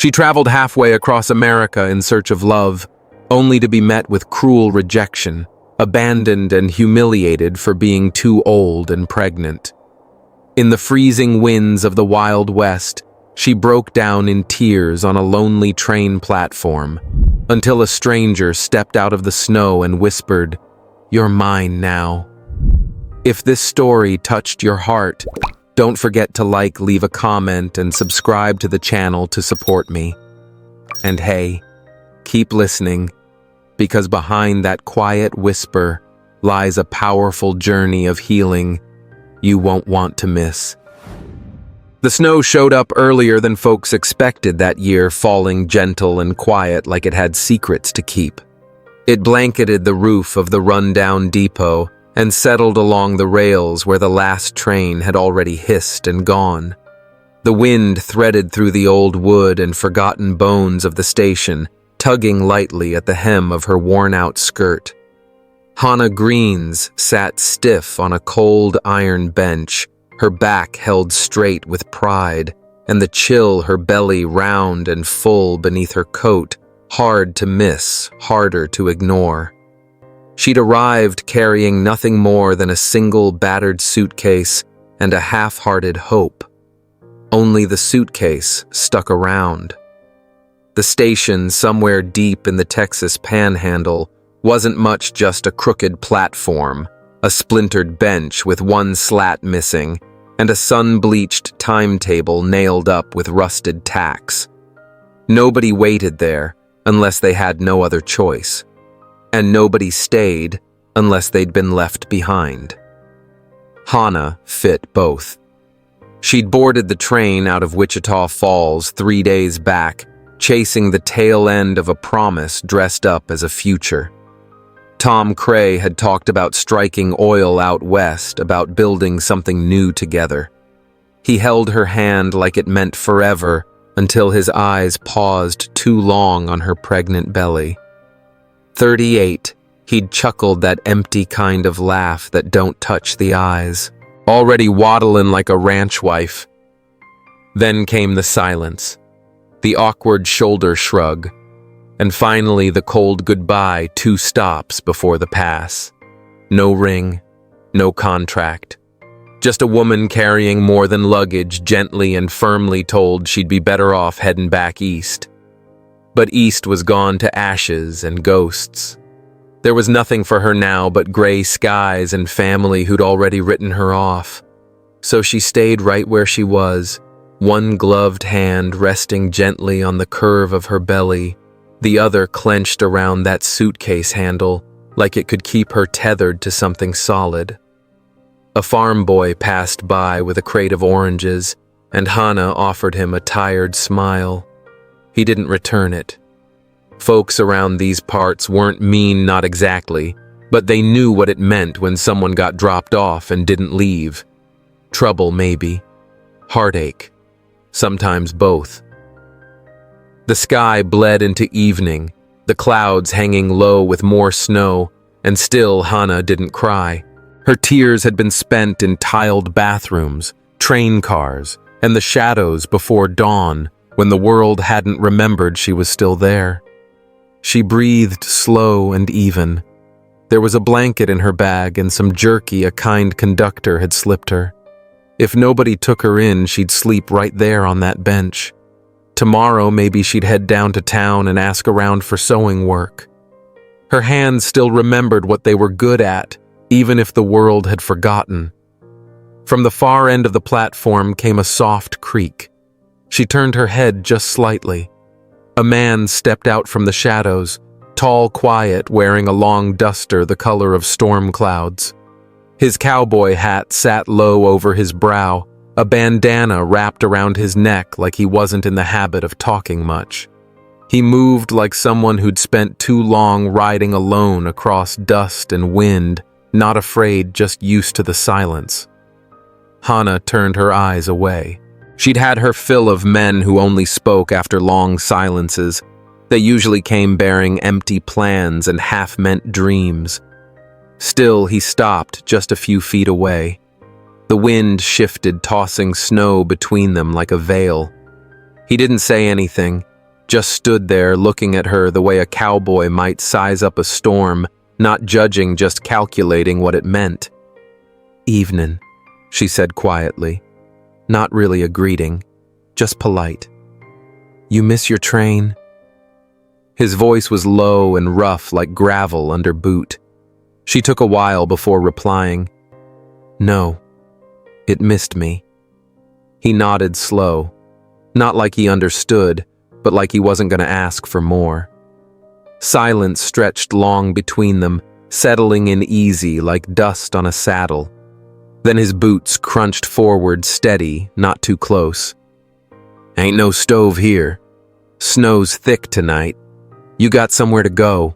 She traveled halfway across America in search of love, only to be met with cruel rejection, abandoned and humiliated for being too old and pregnant. In the freezing winds of the Wild West, she broke down in tears on a lonely train platform, until a stranger stepped out of the snow and whispered, "You're mine now." If this story touched your heart, don't forget to like, leave a comment, and subscribe to the channel to support me. And hey, keep listening, because behind that quiet whisper lies a powerful journey of healing you won't want to miss. The snow showed up earlier than folks expected that year, falling gentle and quiet like it had secrets to keep. It blanketed the roof of the rundown depot and settled along the rails where the last train had already hissed and gone. The wind threaded through the old wood and forgotten bones of the station, tugging lightly at the hem of her worn-out skirt. Hannah Greens sat stiff on a cold iron bench, her back held straight with pride, and the chill her belly round and full beneath her coat, hard to miss, harder to ignore. She'd arrived carrying nothing more than a single battered suitcase and a half-hearted hope. Only the suitcase stuck around. The station, somewhere deep in the Texas Panhandle, wasn't much just a crooked platform, a splintered bench with one slat missing, and a sun-bleached timetable nailed up with rusted tacks. Nobody waited there unless they had no other choice, and nobody stayed unless they'd been left behind. Hannah fit both. She'd boarded the train out of Wichita Falls 3 days back, chasing the tail end of a promise dressed up as a future. Tom Cray had talked about striking oil out west, about building something new together. He held her hand like it meant forever until his eyes paused too long on her pregnant belly. 38, he'd chuckled that empty kind of laugh that don't touch the eyes, already waddling like a ranch wife. Then came the silence, the awkward shoulder shrug, and finally the cold goodbye 2 stops before the pass. No ring, no contract. Just a woman carrying more than luggage gently and firmly told she'd be better off heading back east. But east was gone to ashes and ghosts. There was nothing for her now but gray skies and family who'd already written her off. So she stayed right where she was, one gloved hand resting gently on the curve of her belly, the other clenched around that suitcase handle like it could keep her tethered to something solid. A farm boy passed by with a crate of oranges, and Hannah offered him a tired smile. He didn't return it. Folks around these parts weren't mean, not exactly, but they knew what it meant when someone got dropped off and didn't leave. Trouble, maybe. Heartache. Sometimes both. The sky bled into evening, the clouds hanging low with more snow, and still Hannah didn't cry. Her tears had been spent in tiled bathrooms, train cars, and the shadows before dawn, when the world hadn't remembered she was still there. She breathed slow and even. There was a blanket in her bag and some jerky a kind conductor had slipped her. If nobody took her in, she'd sleep right there on that bench. Tomorrow, maybe she'd head down to town and ask around for sewing work. Her hands still remembered what they were good at, even if the world had forgotten. From the far end of the platform came a soft creak. She turned her head just slightly. A man stepped out from the shadows, tall, quiet, wearing a long duster the color of storm clouds. His cowboy hat sat low over his brow, a bandana wrapped around his neck like he wasn't in the habit of talking much. He moved like someone who'd spent too long riding alone across dust and wind, not afraid, just used to the silence. Hannah turned her eyes away. She'd had her fill of men who only spoke after long silences. They usually came bearing empty plans and half-meant dreams. Still, he stopped just a few feet away. The wind shifted, tossing snow between them like a veil. He didn't say anything, just stood there looking at her the way a cowboy might size up a storm, not judging, just calculating what it meant. "Evenin'," she said quietly, not really a greeting, just polite. "You miss your train?" His voice was low and rough like gravel under boot. She took a while before replying, "No, it missed me." He nodded slow, not like he understood, but like he wasn't going to ask for more. Silence stretched long between them, settling in easy like dust on a saddle. Then his boots crunched forward steady, not too close. "Ain't no stove here. Snow's thick tonight. You got somewhere to go."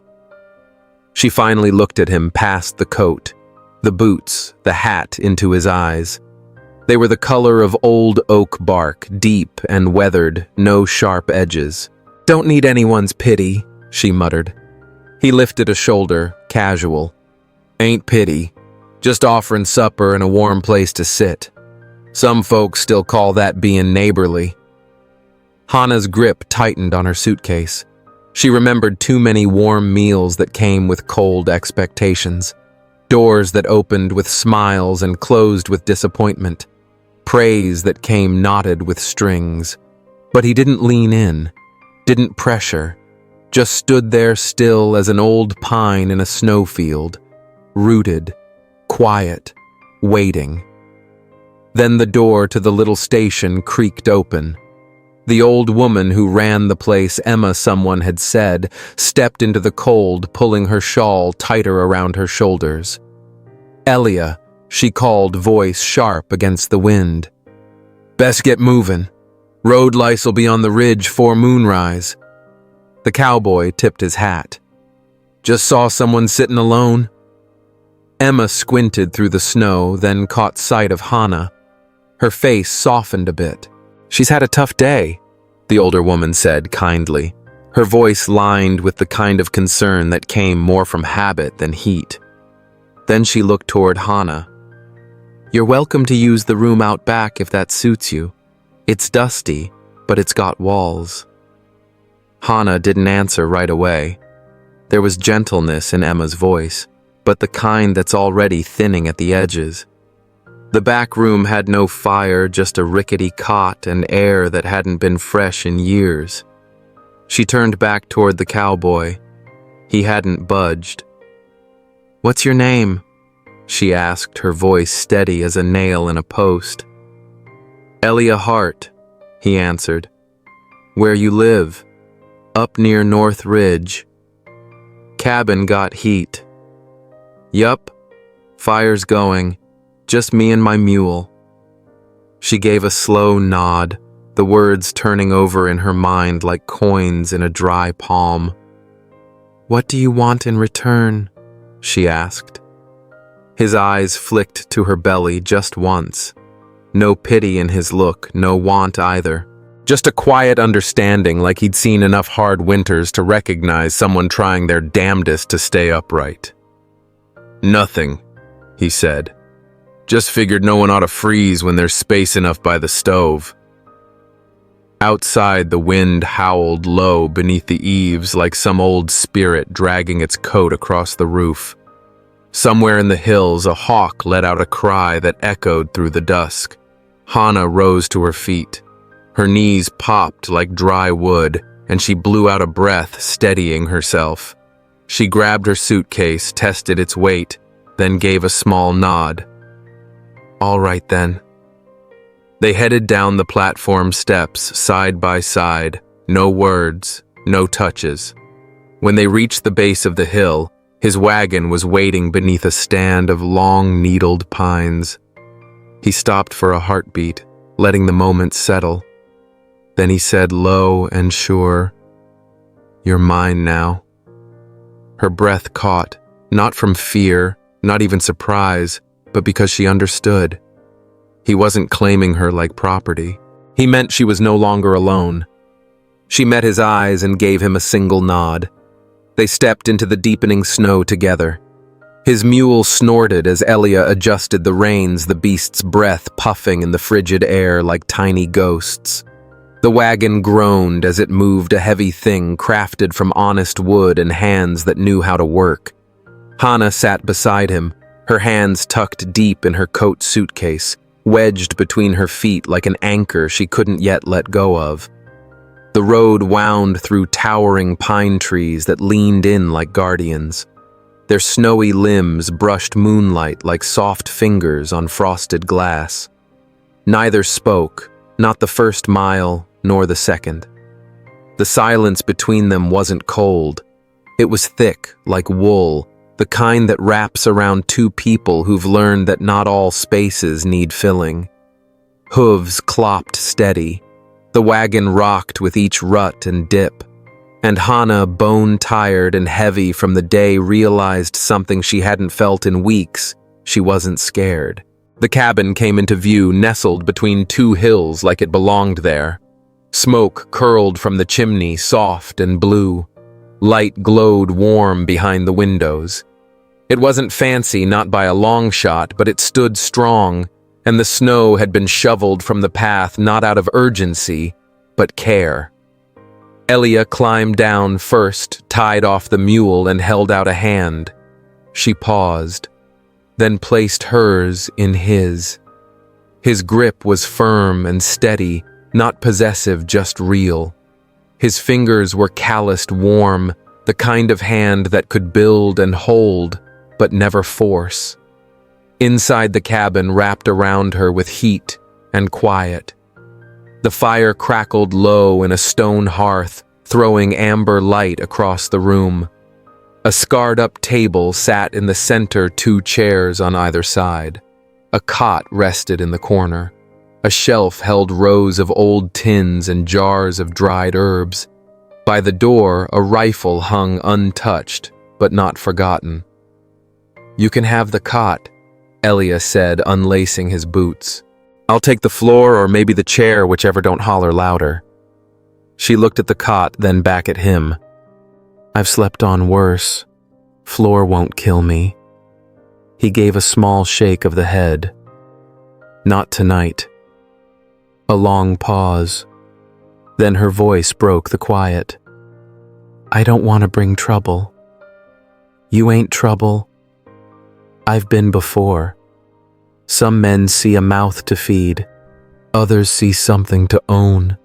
She finally looked at him past the coat, the boots, the hat into his eyes. They were the color of old oak bark, deep and weathered, no sharp edges. "Don't need anyone's pity," she muttered. He lifted a shoulder, casual. "Ain't pity. Just offering supper and a warm place to sit. Some folks still call that being neighborly." Hannah's grip tightened on her suitcase. She remembered too many warm meals that came with cold expectations. Doors that opened with smiles and closed with disappointment. Praise that came knotted with strings. But he didn't lean in, didn't pressure, just stood there still as an old pine in a snowfield, rooted, quiet, waiting. Then the door to the little station creaked open. The old woman who ran the place, Emma someone had said, stepped into the cold, pulling her shawl tighter around her shoulders. "Elia," she called, voice sharp against the wind. "Best get moving. Road lice'll be on the ridge 'fore moonrise." The cowboy tipped his hat. "Just saw someone sitting alone." Emma squinted through the snow, then caught sight of Hannah. Her face softened a bit. "She's had a tough day," the older woman said kindly, her voice lined with the kind of concern that came more from habit than heat. Then she looked toward Hannah. "You're welcome to use the room out back if that suits you. It's dusty, but it's got walls." Hannah didn't answer right away. There was gentleness in Emma's voice, but the kind that's already thinning at the edges. The back room had no fire, just a rickety cot and air that hadn't been fresh in years. She turned back toward the cowboy. He hadn't budged. "What's your name?" she asked, her voice steady as a nail in a post. "Elia Hart," he answered. "Where you live?" "Up near North Ridge." "Cabin got heat?" "Yup. Fire's going. Just me and my mule." She gave a slow nod, the words turning over in her mind like coins in a dry palm. "What do you want in return?" she asked. His eyes flicked to her belly just once. No pity in his look, no want either. Just a quiet understanding, like he'd seen enough hard winters to recognize someone trying their damnedest to stay upright. "Nothing," he said. "Just figured no one ought to freeze when there's space enough by the stove." Outside, the wind howled low beneath the eaves like some old spirit dragging its coat across the roof. Somewhere in the hills, a hawk let out a cry that echoed through the dusk. Hannah rose to her feet. Her knees popped like dry wood, and she blew out a breath, steadying herself. She grabbed her suitcase, tested its weight, then gave a small nod. "All right, then." They headed down the platform steps, side by side, no words, no touches. When they reached the base of the hill, his wagon was waiting beneath a stand of long, needled pines. He stopped for a heartbeat, letting the moment settle. Then he said low and sure, "You're mine now." Her breath caught, not from fear, not even surprise, but because she understood. He wasn't claiming her like property. He meant she was no longer alone. She met his eyes and gave him a single nod. They stepped into the deepening snow together. His mule snorted as Elia adjusted the reins, the beast's breath puffing in the frigid air like tiny ghosts. The wagon groaned as it moved, a heavy thing crafted from honest wood and hands that knew how to work. Hannah sat beside him, her hands tucked deep in her coat suitcase, wedged between her feet like an anchor she couldn't yet let go of. The road wound through towering pine trees that leaned in like guardians. Their snowy limbs brushed moonlight like soft fingers on frosted glass. Neither spoke, not the first mile nor the second. The silence between them wasn't cold. It was thick, like wool, the kind that wraps around two people who've learned that not all spaces need filling. Hooves clopped steady. The wagon rocked with each rut and dip. And Hannah, bone-tired and heavy from the day, realized something she hadn't felt in weeks. She wasn't scared. The cabin came into view, nestled between two hills like it belonged there. Smoke curled from the chimney, soft and blue. Light glowed warm behind the windows. It wasn't fancy, not by a long shot, but it stood strong, and the snow had been shoveled from the path not out of urgency, but care. Elia climbed down first, tied off the mule, and held out a hand. She paused, then placed hers in his. His grip was firm and steady, not possessive, just real. His fingers were calloused warm, the kind of hand that could build and hold, but never force. Inside the cabin wrapped around her with heat and quiet. The fire crackled low in a stone hearth, throwing amber light across the room. A scarred-up table sat in the center, two chairs on either side. A cot rested in the corner. A shelf held rows of old tins and jars of dried herbs. By the door, a rifle hung untouched, but not forgotten. "You can have the cot," Elia said, unlacing his boots. "I'll take the floor or maybe the chair, whichever, don't holler louder." She looked at the cot, then back at him. "I've slept on worse. Floor won't kill me." He gave a small shake of the head. "Not tonight." A long pause. Then her voice broke the quiet. "I don't want to bring trouble." "You ain't trouble. I've been before. Some men see a mouth to feed. Others see something to own.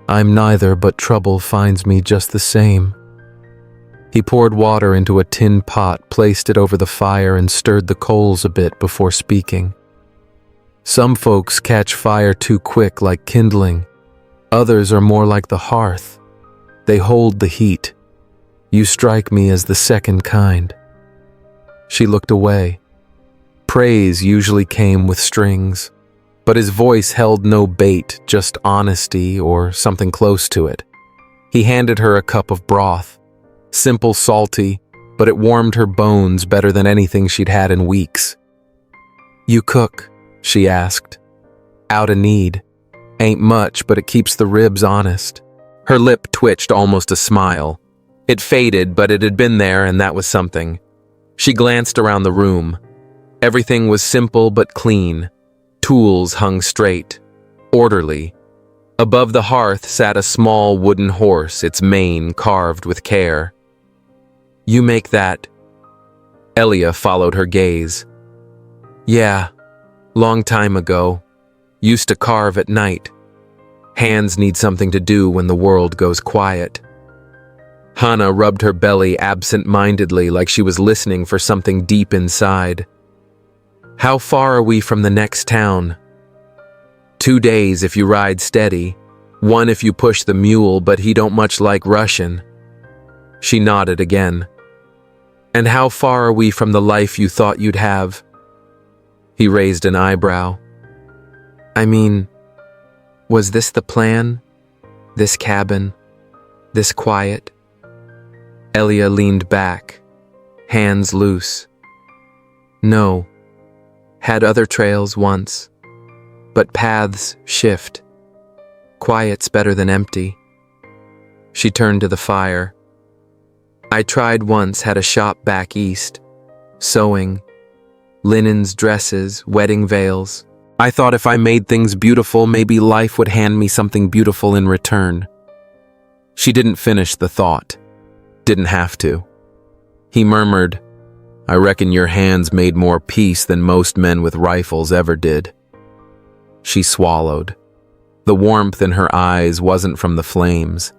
I'm neither, but trouble finds me just the same." He poured water into a tin pot, placed it over the fire, and stirred the coals a bit before speaking. "Some folks catch fire too quick, like kindling. Others are more like the hearth. They hold the heat. You strike me as the second kind." She looked away. Praise usually came with strings, but his voice held no bait, just honesty or something close to it. He handed her a cup of broth. Simple, salty, but it warmed her bones better than anything she'd had in weeks. "You cook?" she asked. "Outta need. Ain't much, but it keeps the ribs honest." Her lip twitched almost a smile. It faded, but it had been there, and that was something. She glanced around the room. Everything was simple but clean. Tools hung straight, orderly. Above the hearth sat a small wooden horse, its mane carved with care. "You make that?" Elia followed her gaze. "Yeah, long time ago. Used to carve at night. Hands need something to do when the world goes quiet." Hannah rubbed her belly absent-mindedly, like she was listening for something deep inside. "How far are we from the next town?" 2 days if you ride steady. 1 if you push the mule, but he don't much like Russian." She nodded again. "And how far are we from the life you thought you'd have?" He raised an eyebrow. "I mean, was this the plan? This cabin? This quiet?" Elia leaned back, hands loose. "No. Had other trails once. But paths shift. Quiet's better than empty." She turned to the fire. "I tried once, had a shop back east. Sewing. Linens, dresses, wedding veils. I thought if I made things beautiful, maybe life would hand me something beautiful in return. She didn't finish the thought. Didn't have to. He murmured, I reckon your hands made more peace than most men with rifles ever did. She swallowed. The warmth in her eyes wasn't from the flames.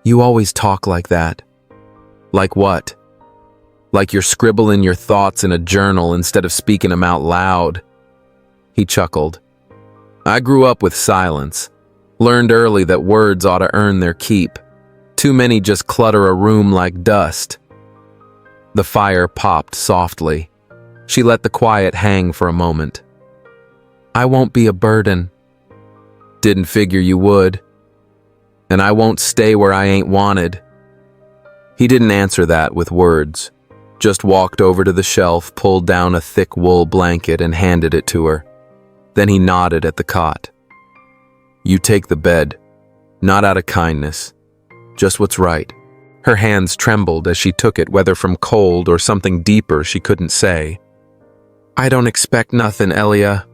You always talk like that. Like what? Like you're scribbling your thoughts in a journal instead of speaking them out loud. He chuckled. I grew up with silence. Learned early that words ought to earn their keep. Too many just clutter a room like dust. The fire popped softly. She let the quiet hang for a moment. I won't be a burden. Didn't figure you would. And I won't stay where I ain't wanted. He didn't answer that with words. Just walked over to the shelf, pulled down a thick wool blanket and handed it to her. Then he nodded at the cot. You take the bed. Not out of kindness. Just what's right. Her hands trembled as she took it, whether from cold or something deeper she couldn't say. I don't expect nothing, Elia.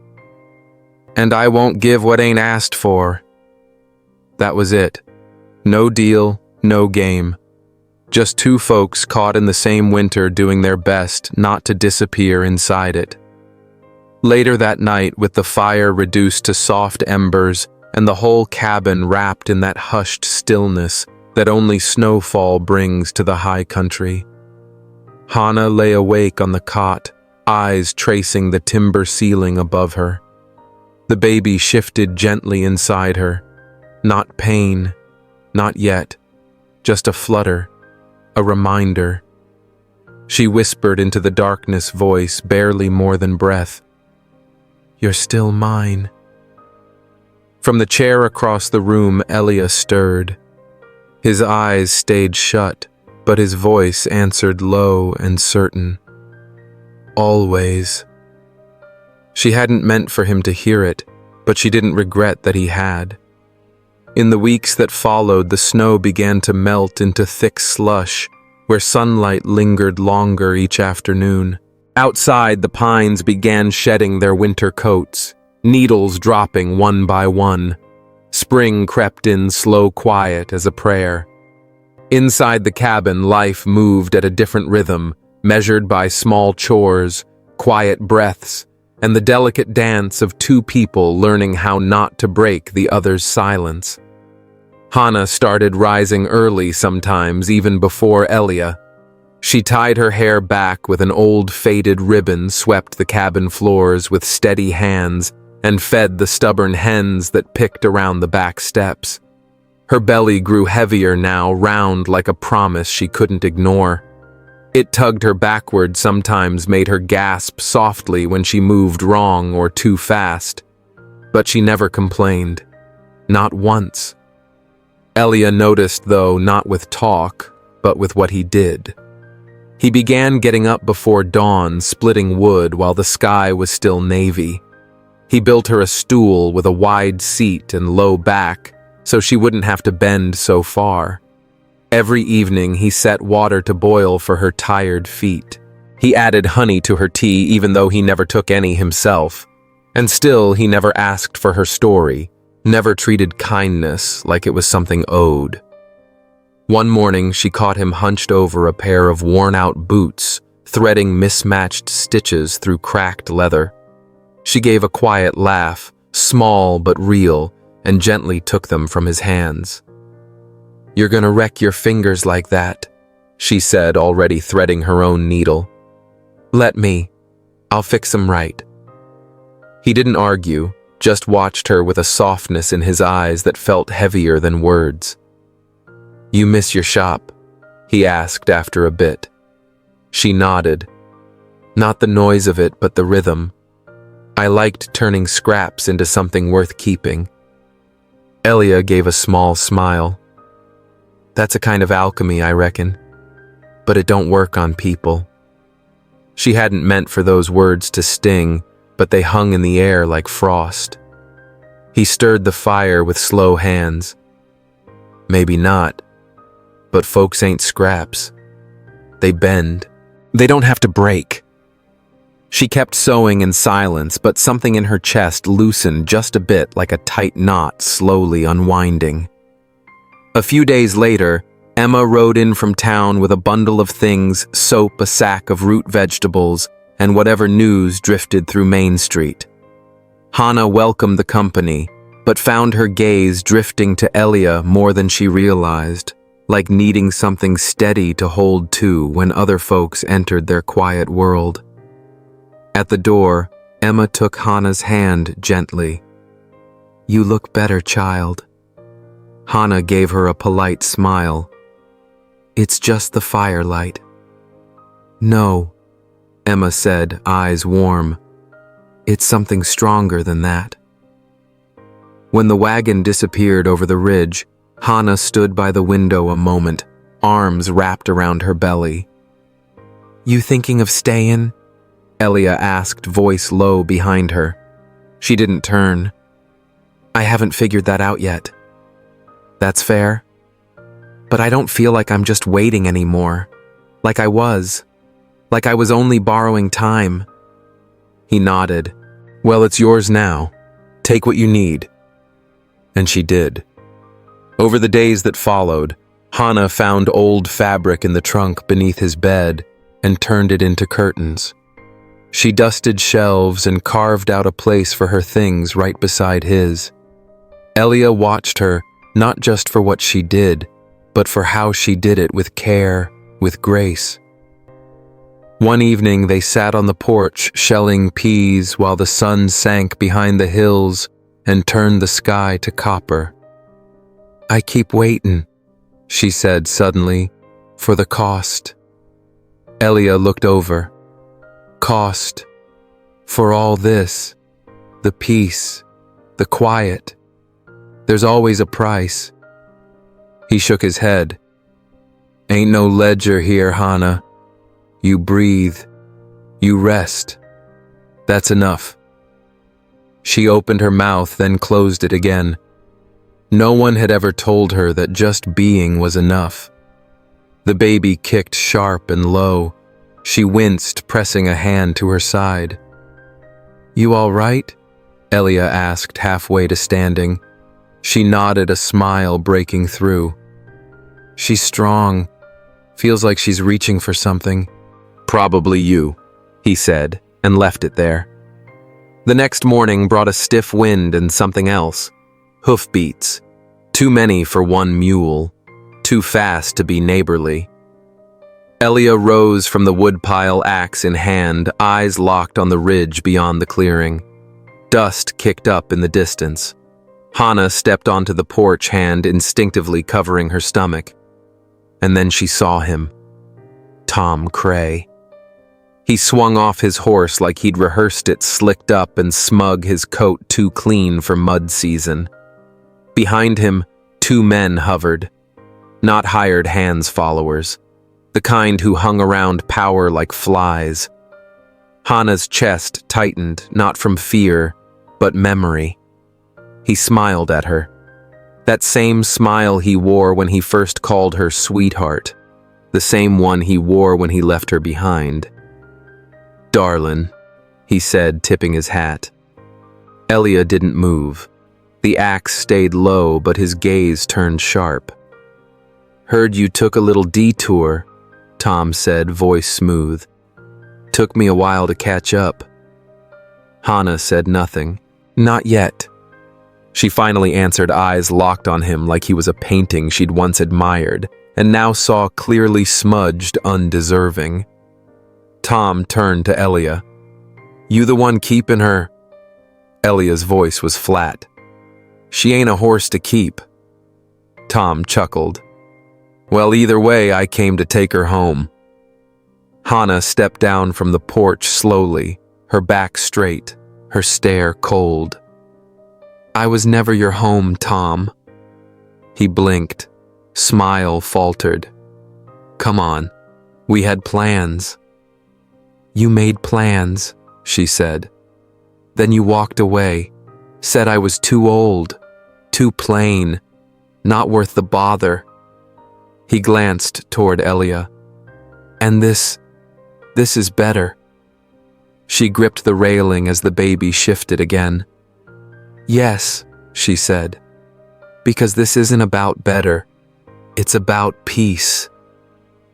And I won't give what ain't asked for. That was it. No deal, no game. Just two folks caught in the same winter doing their best not to disappear inside it. Later that night, with the fire reduced to soft embers and the whole cabin wrapped in that hushed stillness that only snowfall brings to the high country, Hannah lay awake on the cot, eyes tracing the timber ceiling above her. The baby shifted gently inside her. Not pain, not yet, just a flutter, a reminder. She whispered into the darkness, voice barely more than breath. You're still mine. From the chair across the room, Elia stirred. His eyes stayed shut, but his voice answered low and certain. Always. She hadn't meant for him to hear it, but she didn't regret that he had. In the weeks that followed, the snow began to melt into thick slush, where sunlight lingered longer each afternoon. Outside, the pines began shedding their winter coats, needles dropping one by one. Spring crept in slow quiet as a prayer. Inside the cabin, life moved at a different rhythm, measured by small chores, quiet breaths, and the delicate dance of two people learning how not to break the other's silence. Hannah started rising early sometimes, even before Elia. She tied her hair back with an old faded ribbon, swept the cabin floors with steady hands, and fed the stubborn hens that picked around the back steps. Her belly grew heavier now, round like a promise she couldn't ignore. It tugged her backward, sometimes made her gasp softly when she moved wrong or too fast. But she never complained. Not once. Elia noticed, though, not with talk, but with what he did. He began getting up before dawn, splitting wood while the sky was still navy. He built her a stool with a wide seat and low back, so she wouldn't have to bend so far. Every evening he set water to boil for her tired feet. He added honey to her tea even though he never took any himself. And still he never asked for her story, never treated kindness like it was something owed. One morning she caught him hunched over a pair of worn-out boots, threading mismatched stitches through cracked leather. She gave a quiet laugh, small but real, and gently took them from his hands. You're gonna wreck your fingers like that, she said, already threading her own needle. Let me. I'll fix them right. He didn't argue, just watched her with a softness in his eyes that felt heavier than words. You miss your shop? He asked after a bit. She nodded. Not the noise of it, but the rhythm. I liked turning scraps into something worth keeping. Elia gave a small smile. That's a kind of alchemy, I reckon. But it don't work on people. She hadn't meant for those words to sting, but they hung in the air like frost. He stirred the fire with slow hands. Maybe not, but folks ain't scraps. They bend. They don't have to break. She kept sewing in silence, but something in her chest loosened just a bit, like a tight knot slowly unwinding. A few days later, Emma rode in from town with a bundle of things, soap, a sack of root vegetables, and whatever news drifted through Main Street. Hannah welcomed the company, but found her gaze drifting to Elia more than she realized, like needing something steady to hold to when other folks entered their quiet world. At the door, Emma took Hannah's hand gently. "You look better, child." Hannah gave her a polite smile. "It's just the firelight." "No," Emma said, eyes warm. "It's something stronger than that." When the wagon disappeared over the ridge, Hannah stood by the window a moment, arms wrapped around her belly. "You thinking of stayin'?" Elia asked, voice low behind her. She didn't turn. "I haven't figured that out yet." "That's fair. But I don't feel like I'm just waiting anymore. Like I was. Like I was only borrowing time." He nodded. "Well, it's yours now. Take what you need." And she did. Over the days that followed, Hannah found old fabric in the trunk beneath his bed and turned it into curtains. She dusted shelves and carved out a place for her things right beside his. Elia watched her, not just for what she did, but for how she did it with care, with grace. One evening they sat on the porch shelling peas while the sun sank behind the hills and turned the sky to copper. "I keep waitin'," she said suddenly, "for the cost." Elia looked over. Cost. For all this. The peace. The quiet. There's always a price. He shook his head. "Ain't no ledger here, Hannah. You breathe. You rest. That's enough." She opened her mouth, then closed it again. No one had ever told her that just being was enough. The baby kicked sharp and low. She winced, pressing a hand to her side. "You all right?" Elia asked, halfway to standing. She nodded, a smile breaking through. "She's strong. Feels like she's reaching for something." "Probably you," he said, and left it there. The next morning brought a stiff wind and something else. Hoofbeats. Too many for one mule. Too fast to be neighborly. Elia rose from the woodpile, axe in hand, eyes locked on the ridge beyond the clearing. Dust kicked up in the distance. Hannah stepped onto the porch, hand instinctively covering her stomach. And then she saw him. Tom Cray. He swung off his horse like he'd rehearsed it, slicked up and smug, his coat too clean for mud season. Behind him, two men hovered. Not hired hands followers. The kind who hung around power like flies. Hannah's chest tightened, not from fear, but memory. He smiled at her. That same smile he wore when he first called her sweetheart. The same one he wore when he left her behind. "Darlin'," he said, tipping his hat. Elia didn't move. The axe stayed low, but his gaze turned sharp. "Heard you took a little detour," Tom said, voice smooth. "Took me a while to catch up." Hannah said nothing. "Not yet." She finally answered, eyes locked on him like he was a painting she'd once admired, and now saw clearly smudged, undeserving. Tom turned to Elia. "You the one keeping her?" Elia's voice was flat. "She ain't a horse to keep." Tom chuckled. "Well, either way, I came to take her home." Hannah stepped down from the porch slowly, her back straight, her stare cold. "I was never your home, Tom." He blinked. Smile faltered. "Come on. We had plans." "You made plans," she said. "Then you walked away, said I was too old, too plain, not worth the bother." He glanced toward Elia. "And this is better." She gripped the railing as the baby shifted again. "Yes," she said, "because this isn't about better. It's about peace.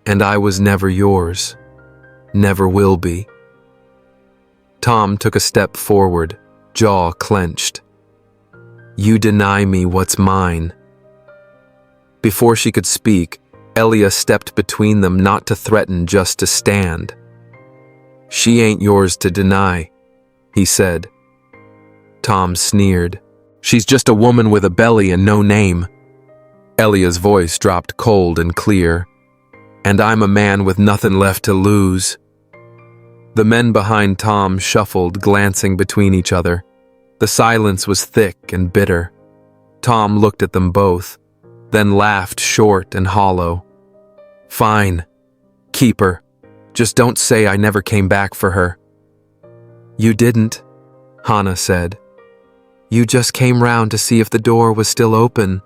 And I was never yours. Never will be." Tom took a step forward, jaw clenched. "You deny me what's mine." Before she could speak, Elia stepped between them, not to threaten, just to stand. "She ain't yours to deny," he said. Tom sneered. "She's just a woman with a belly and no name." Elia's voice dropped cold and clear. "And I'm a man with nothing left to lose." The men behind Tom shuffled, glancing between each other. The silence was thick and bitter. Tom looked at them both, then laughed short and hollow. "Fine. Keep her. Just don't say I never came back for her." "You didn't," Hannah said. "You just came round to see if the door was still open."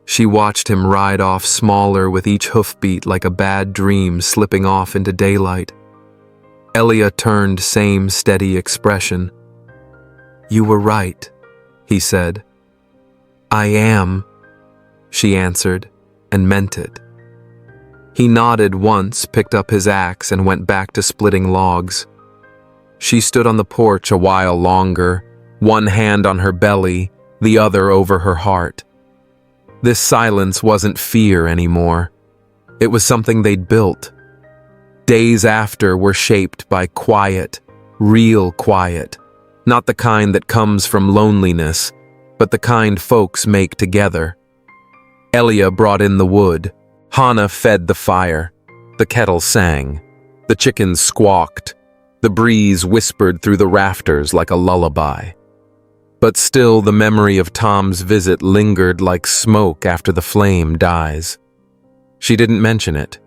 She watched him ride off smaller with each hoofbeat, like a bad dream slipping off into daylight. Elia turned, same steady expression. "You were right," he said. "I am," she answered, and meant it. He nodded once, picked up his axe, and went back to splitting logs. She stood on the porch a while longer, one hand on her belly, the other over her heart. This silence wasn't fear anymore. It was something they'd built. Days after were shaped by quiet, real quiet, not the kind that comes from loneliness, but the kind folks make together. Elia brought in the wood. Hannah fed the fire. The kettle sang. The chickens squawked. The breeze whispered through the rafters like a lullaby. But still the memory of Tom's visit lingered like smoke after the flame dies. She didn't mention it.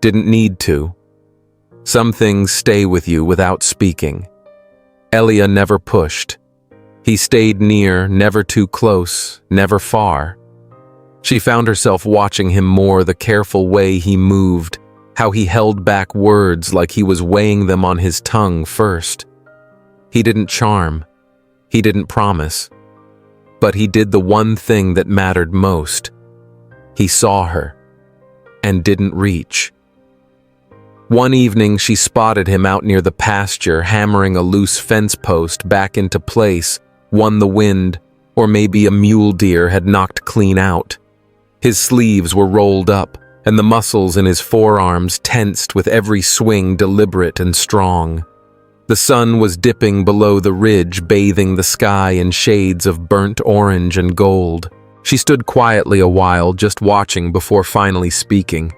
Didn't need to. Some things stay with you without speaking. Elia never pushed. He stayed near, never too close, never far. She found herself watching him more, the careful way he moved, how he held back words like he was weighing them on his tongue first. He didn't charm. He didn't promise. But he did the one thing that mattered most. He saw her and didn't reach. One evening she spotted him out near the pasture, hammering a loose fence post back into place, one the wind, or maybe a mule deer had knocked clean out. His sleeves were rolled up, and the muscles in his forearms tensed with every swing, deliberate and strong. The sun was dipping below the ridge, bathing the sky in shades of burnt orange and gold. She stood quietly a while, just watching before finally speaking.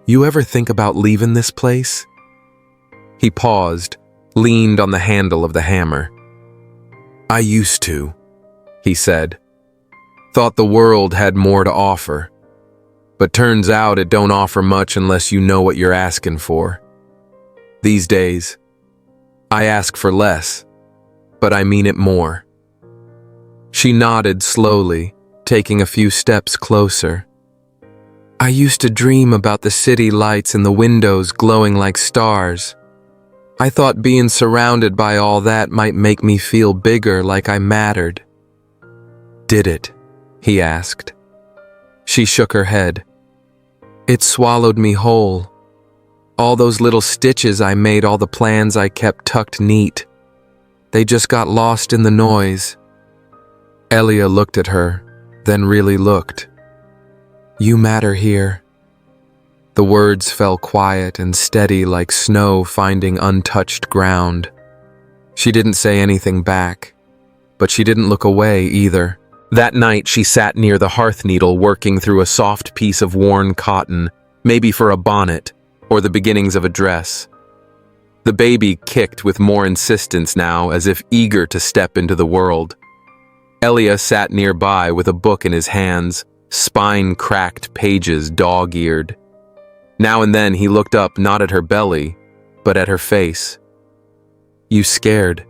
"You ever think about leaving this place?" He paused, leaned on the handle of the hammer. "I used to," he said. "Thought the world had more to offer. But turns out it don't offer much unless you know what you're asking for. These days, I ask for less, but I mean it more." She nodded slowly, taking a few steps closer. "I used to dream about the city lights in the windows glowing like stars. I thought being surrounded by all that might make me feel bigger, like I mattered." "Did it?" he asked. She shook her head. "It swallowed me whole. All those little stitches I made, all the plans I kept tucked neat. They just got lost in the noise." Elia looked at her, then really looked. "You matter here." The words fell quiet and steady like snow finding untouched ground. She didn't say anything back, but she didn't look away either. That night she sat near the hearth needle, working through a soft piece of worn cotton, maybe for a bonnet or the beginnings of a dress. The baby kicked with more insistence now, as if eager to step into the world. Elia sat nearby with a book in his hands, spine-cracked pages dog-eared. Now and then he looked up, not at her belly, but at her face. "You scared?"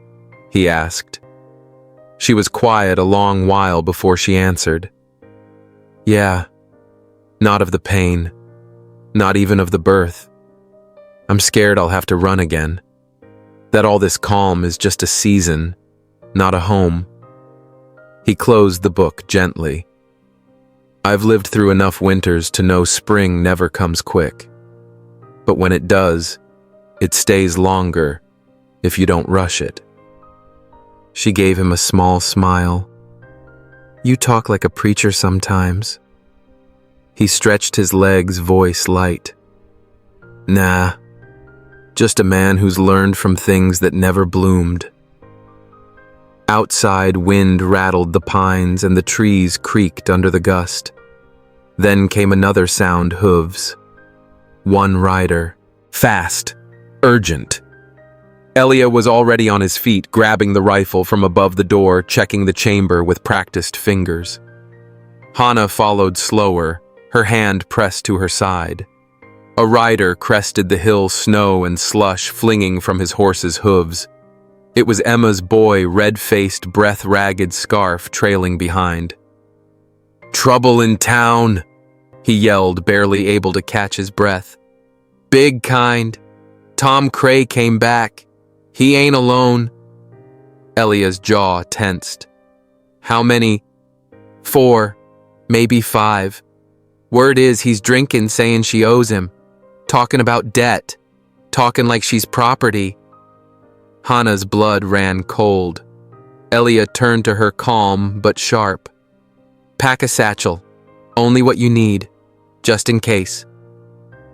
he asked. She was quiet a long while before she answered. "Yeah, not of the pain, not even of the birth. I'm scared I'll have to run again." That all this calm is just a season, not a home. He closed the book gently. I've lived through enough winters to know spring never comes quick. But when it does, it stays longer if you don't rush it. She gave him a small smile. You talk like a preacher sometimes. He stretched his legs, voice light. Nah, just a man who's learned from things that never bloomed. Outside, wind rattled the pines and the trees creaked under the gust. Then came another sound, hooves. One rider. Fast. Urgent. Elia was already on his feet, grabbing the rifle from above the door, checking the chamber with practiced fingers. Hannah followed slower, her hand pressed to her side. A rider crested the hill, snow and slush flinging from his horse's hooves. It was Emma's boy, red-faced, breath-ragged scarf trailing behind. Trouble in town, he yelled, barely able to catch his breath. Big kind. Tom Cray came back. He ain't alone. Elia's jaw tensed. How many? 4, maybe 5. Word is he's drinking, saying she owes him. Talking about debt. Talking like she's property. Hannah's blood ran cold. Elia turned to her, calm but sharp. Pack a satchel. Only what you need. Just in case.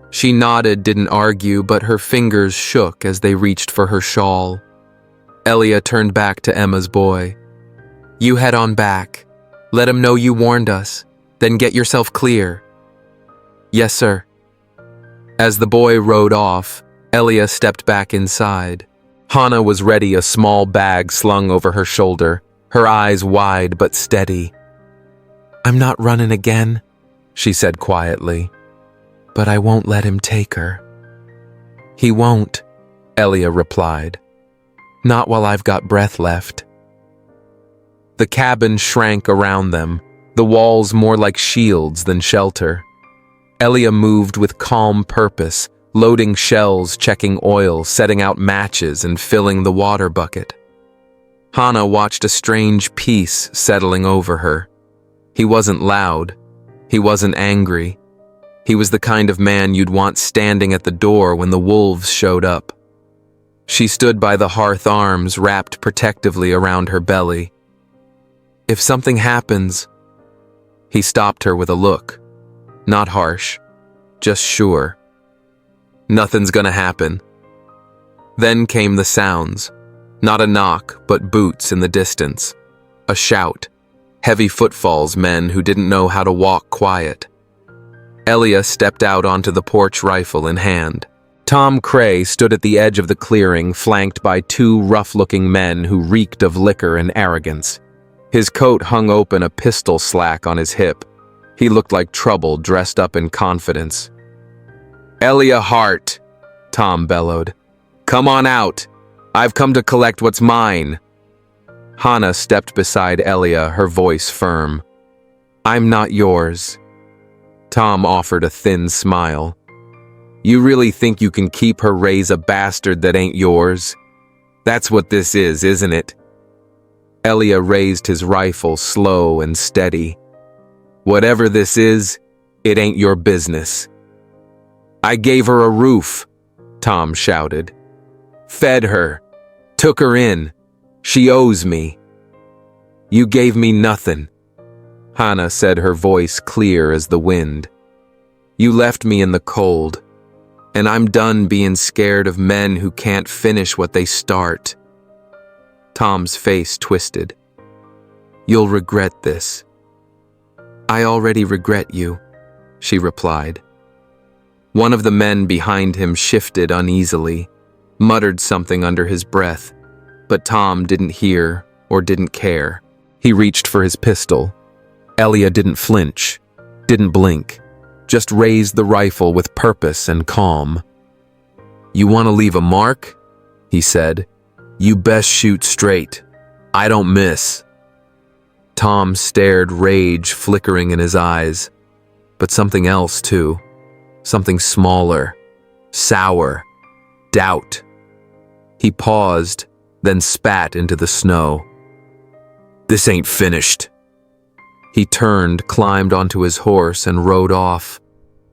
She nodded, didn't argue, but her fingers shook as they reached for her shawl. Elia turned back to Emma's boy. You head on back. Let him know you warned us. Then get yourself clear. Yes, sir. As the boy rode off, Elia stepped back inside. Hannah was ready, a small bag slung over her shoulder, her eyes wide but steady. I'm not running again, she said quietly, but I won't let him take her. He won't, Elia replied. Not while I've got breath left. The cabin shrank around them, the walls more like shields than shelter. Elia moved with calm purpose, loading shells, checking oil, setting out matches, and filling the water bucket. Hannah watched a strange peace settling over her. He wasn't loud. He wasn't angry. He was the kind of man you'd want standing at the door when the wolves showed up. She stood by the hearth, arms wrapped protectively around her belly. If something happens... He stopped her with a look. Not harsh, just sure. Nothing's gonna happen. Then came the sounds. Not a knock, but boots in the distance. A shout. Heavy footfalls, men who didn't know how to walk quiet. Elia stepped out onto the porch, rifle in hand. Tom Cray stood at the edge of the clearing, flanked by 2 rough-looking men who reeked of liquor and arrogance. His coat hung open, a pistol slack on his hip. He looked like trouble, dressed up in confidence. Elia Hart, Tom bellowed. Come on out. I've come to collect what's mine. Hannah stepped beside Elia, her voice firm. I'm not yours. Tom offered a thin smile. You really think you can keep her, raise a bastard that ain't yours? That's what this is, isn't it? Elia raised his rifle, slow and steady. Whatever this is, it ain't your business. I gave her a roof, Tom shouted. Fed her. Took her in. She owes me. You gave me nothing, Hannah said, her voice clear as the wind. You left me in the cold, and I'm done being scared of men who can't finish what they start. Tom's face twisted. You'll regret this. I already regret you, she replied. One of the men behind him shifted uneasily, muttered something under his breath, but Tom didn't hear or didn't care. He reached for his pistol. Elia didn't flinch, didn't blink, just raised the rifle with purpose and calm. You want to leave a mark? He said. You best shoot straight. I don't miss. Tom stared, rage flickering in his eyes, but something else too. Something smaller, sour, doubt. He paused, then spat into the snow. "This ain't finished." He turned, climbed onto his horse, and rode off,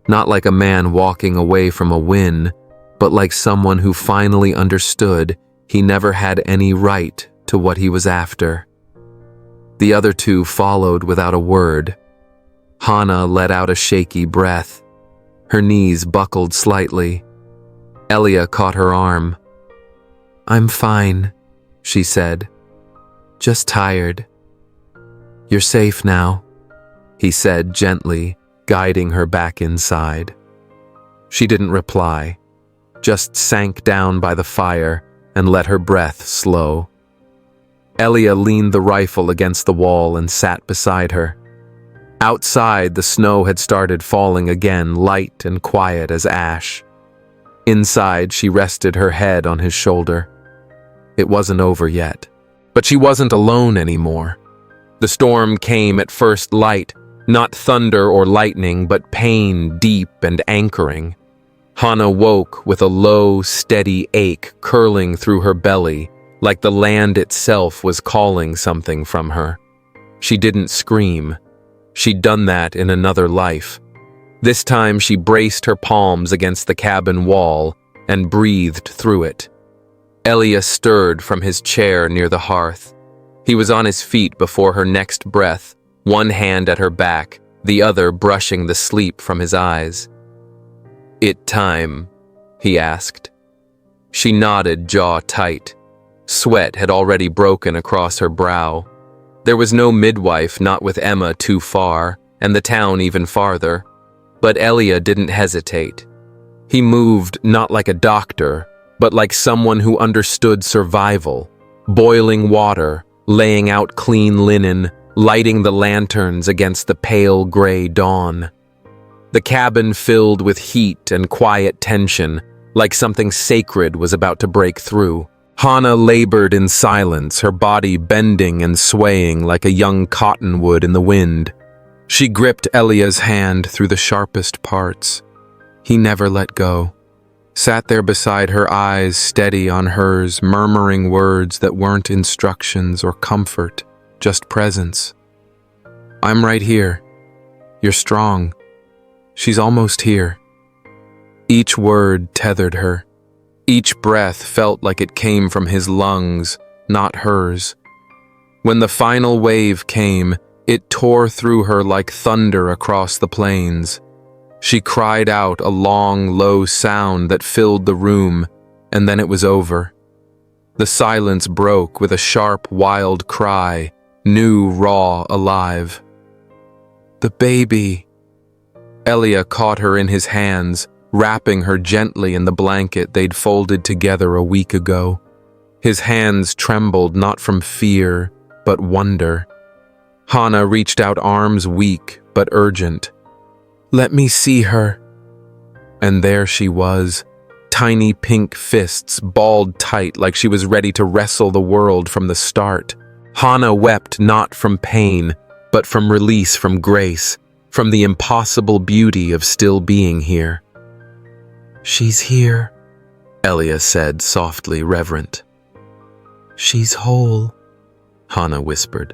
not like a man walking away from a win, but like someone who finally understood he never had any right to what he was after. The other two followed without a word. Hannah let out a shaky breath. Her knees buckled slightly. Elia caught her arm. "I'm fine," she said. "Just tired." "You're safe now," he said gently, guiding her back inside. She didn't reply, just sank down by the fire and let her breath slow. Elia leaned the rifle against the wall and sat beside her. Outside, the snow had started falling again, light and quiet as ash. Inside, she rested her head on his shoulder. It wasn't over yet. But she wasn't alone anymore. The storm came at first light, not thunder or lightning, but pain deep and anchoring. Hannah woke with a low, steady ache curling through her belly, like the land itself was calling something from her. She didn't scream. She'd done that in another life. This time she braced her palms against the cabin wall and breathed through it. Elia stirred from his chair near the hearth. He was on his feet before her next breath, one hand at her back, the other brushing the sleep from his eyes. "It time?" he asked. She nodded, jaw tight. Sweat had already broken across her brow. There was no midwife, not with Emma too far, and the town even farther. But Elia didn't hesitate. He moved not like a doctor, but like someone who understood survival. Boiling water, laying out clean linen, lighting the lanterns against the pale gray dawn. The cabin filled with heat and quiet tension, like something sacred was about to break through. Hannah labored in silence, her body bending and swaying like a young cottonwood in the wind. She gripped Elia's hand through the sharpest parts. He never let go. Sat there beside her, eyes steady on hers, murmuring words that weren't instructions or comfort, just presence. "I'm right here. You're strong. She's almost here." Each word tethered her. Each breath felt like it came from his lungs, not hers. When the final wave came, it tore through her like thunder across the plains. She cried out a long, low sound that filled the room, and then it was over. The silence broke with a sharp, wild cry, new, raw, alive. "The baby!" Elia caught her in his hands, wrapping her gently in the blanket they'd folded together a week ago. His hands trembled not from fear, but wonder. Hannah reached out, arms weak but urgent. "Let me see her." And there she was, tiny pink fists balled tight like she was ready to wrestle the world from the start. Hannah wept not from pain, but from release, from grace, from the impossible beauty of still being here. "She's here," Elia said, softly reverent. "She's whole," Hannah whispered.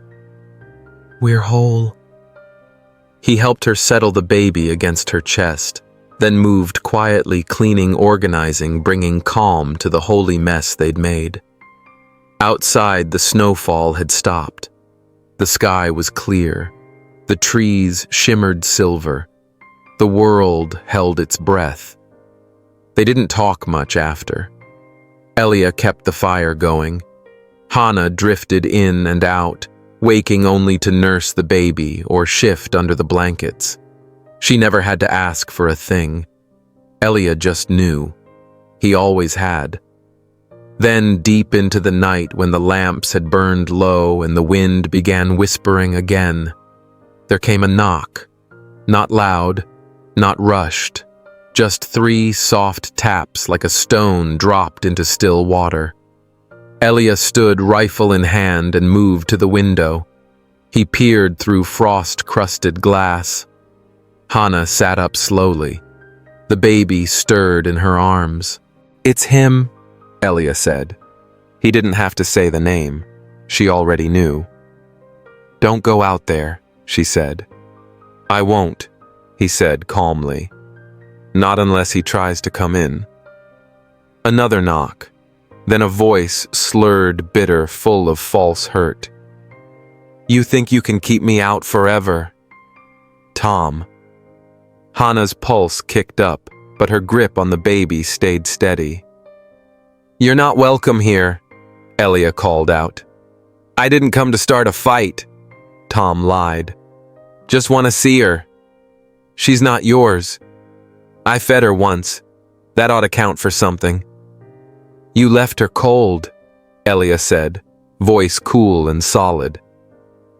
"We're whole." He helped her settle the baby against her chest, then moved quietly, cleaning, organizing, bringing calm to the holy mess they'd made. Outside, the snowfall had stopped. The sky was clear. The trees shimmered silver. The world held its breath. They didn't talk much after. Elia kept the fire going. Hannah drifted in and out, waking only to nurse the baby or shift under the blankets. She never had to ask for a thing. Elia just knew. He always had. Then, deep into the night, when the lamps had burned low and the wind began whispering again, there came a knock. Not loud, not rushed, just 3 soft taps like a stone dropped into still water. Elia stood, rifle in hand, and moved to the window. He peered through frost-crusted glass. Hannah sat up slowly. The baby stirred in her arms. "It's him," Elia said. He didn't have to say the name. She already knew. "Don't go out there," she said. "I won't," he said calmly. "Not unless he tries to come in." Another knock, then a voice slurred, bitter, full of false hurt. "You think you can keep me out forever?" Tom. Hannah's pulse kicked up, but her grip on the baby stayed steady. "You're not welcome here," Elia called out. "I didn't come to start a fight," Tom lied. "Just want to see her. She's not yours. I fed her once. That ought to count for something." "You left her cold," Elia said, voice cool and solid.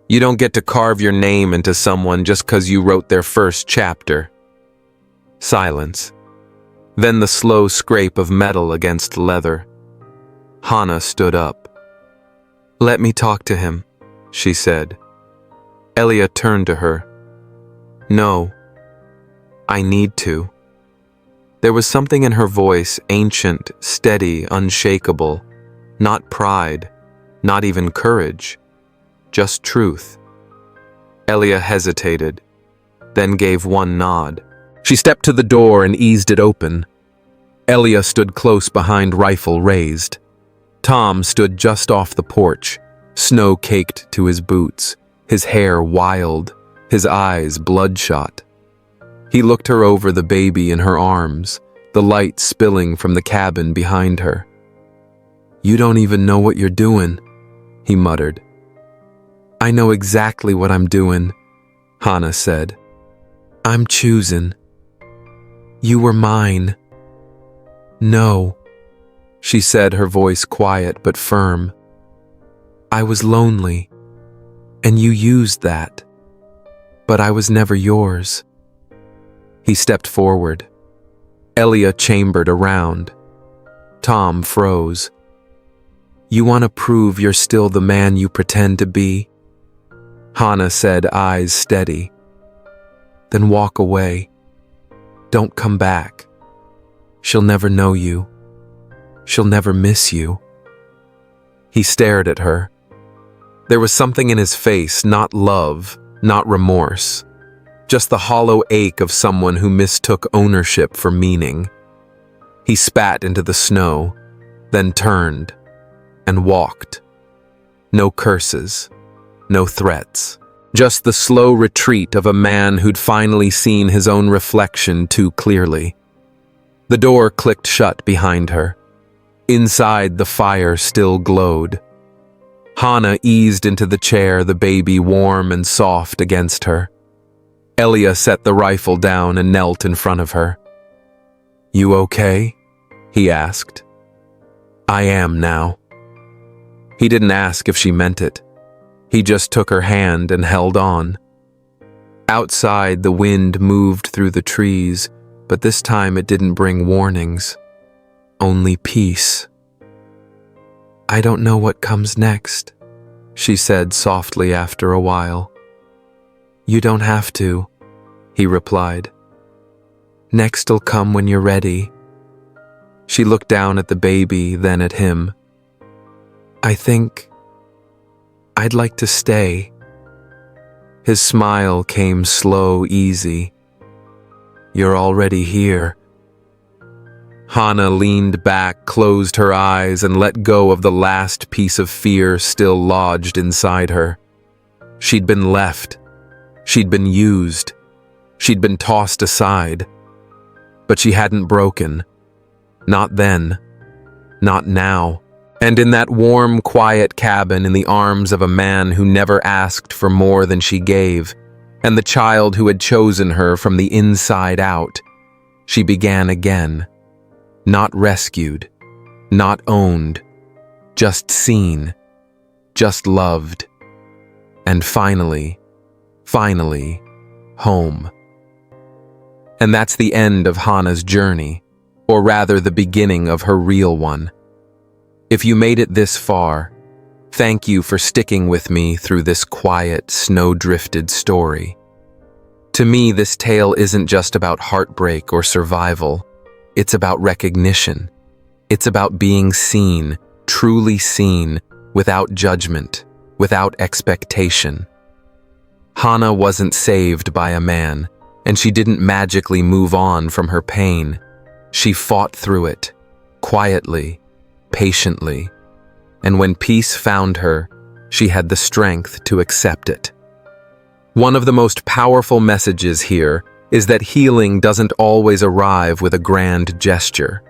"You don't get to carve your name into someone just 'cause you wrote their first chapter." Silence. Then the slow scrape of metal against leather. Hannah stood up. "Let me talk to him," she said. Elia turned to her. "No. I need to." There was something in her voice, ancient, steady, unshakable. Not pride, not even courage, just truth. Elia hesitated, then gave one nod. She stepped to the door and eased it open. Elia stood close behind, rifle raised. Tom stood just off the porch, snow caked to his boots, his hair wild, his eyes bloodshot. He looked her over, the baby in her arms, the light spilling from the cabin behind her. "You don't even know what you're doing," he muttered. "I know exactly what I'm doing," Hannah said. "I'm choosing. You were mine." "No," she said, her voice quiet but firm. "I was lonely, and you used that. But I was never yours." He stepped forward. Elia chambered around. Tom froze. "You want to prove you're still the man you pretend to be?" Hannah said, eyes steady. "Then walk away. Don't come back. She'll never know you. She'll never miss you." He stared at her. There was something in his face, not love, not remorse. Just the hollow ache of someone who mistook ownership for meaning. He spat into the snow, then turned and walked. No curses, no threats. Just the slow retreat of a man who'd finally seen his own reflection too clearly. The door clicked shut behind her. Inside, the fire still glowed. Hannah eased into the chair, the baby warm and soft against her. Elia set the rifle down and knelt in front of her. "You okay?" he asked. "I am now." He didn't ask if she meant it. He just took her hand and held on. Outside, the wind moved through the trees, but this time it didn't bring warnings. Only peace. "I don't know what comes next," she said softly after a while. "You don't have to," he replied. "Next'll come when you're ready." She looked down at the baby, then at him. "I think I'd like to stay." His smile came slow, easy. "You're already here." Hannah leaned back, closed her eyes, and let go of the last piece of fear still lodged inside her. She'd been left. She'd been used. She'd been tossed aside. But she hadn't broken. Not then. Not now. And in that warm, quiet cabin, in the arms of a man who never asked for more than she gave, and the child who had chosen her from the inside out, she began again. Not rescued, not owned, just seen, just loved. And finally, home. And that's the end of Hannah's journey, or rather the beginning of her real one. If you made it this far, thank you for sticking with me through this quiet, snow-drifted story. To me, this tale isn't just about heartbreak or survival. It's about recognition. It's about being seen, truly seen, without judgment, without expectation. Hannah wasn't saved by a man, and she didn't magically move on from her pain. She fought through it, quietly, patiently, and when peace found her, she had the strength to accept it. One of the most powerful messages here is that healing doesn't always arrive with a grand gesture.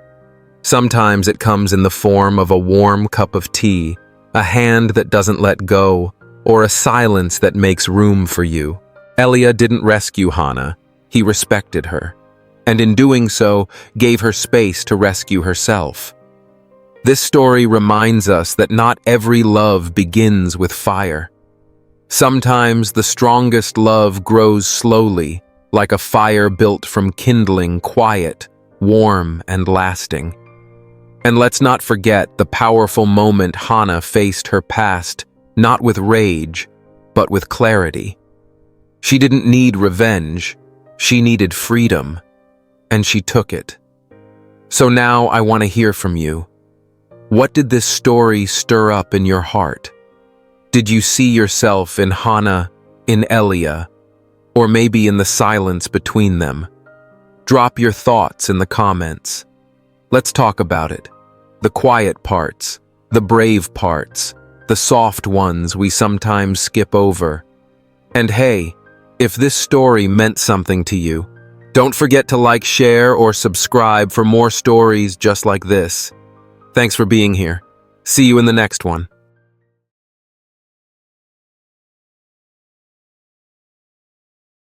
Sometimes it comes in the form of a warm cup of tea, a hand that doesn't let go, or a silence that makes room for you. Elia didn't rescue Hannah, he respected her, and in doing so, gave her space to rescue herself. This story reminds us that not every love begins with fire. Sometimes the strongest love grows slowly, like a fire built from kindling, quiet, warm, and lasting. And let's not forget the powerful moment Hannah faced her past, not with rage, but with clarity. She didn't need revenge, she needed freedom, and she took it. So now I want to hear from you. What did this story stir up in your heart? Did you see yourself in Hannah, in Elia, or maybe in the silence between them? Drop your thoughts in the comments. Let's talk about it. The quiet parts, the brave parts, the soft ones we sometimes skip over. And hey, if this story meant something to you, don't forget to like, share, or subscribe for more stories just like this. Thanks for being here. See you in the next one.